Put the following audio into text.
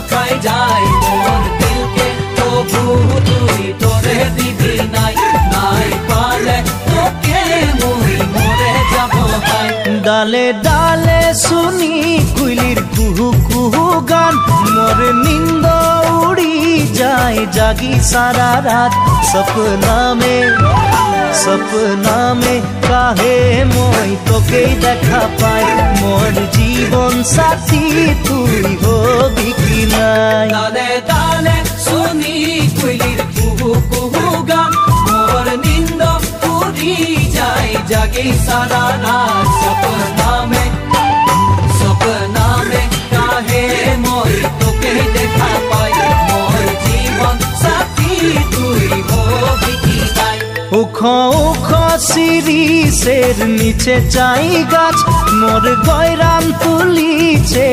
শুকাই যায় মোর দিলকে তবু তুই তোরে দিবি নাই নাই পালে তোকে মুই মরে যাব ভাই ডালে ডালে শুনি কুইলির কুহু কুহু গান মোর নিন্দ উড়ি যায় জাগি সারা রাত सपना में काहे मोई तोके देखा पाई मोर जीवन साथी तुई होबी कि नाई डाले डाले सुनी कुइलिर कुहू कुहू गान मोर निंद उड़ी जाए जागे सारा रात सपना में काहे मोई तोके देखा पाई मोर जीवन साथी तुई होबी कि नाई उखो उखो शिरीषेर नीचे चाई गाछ मोर गयराम तुलिছে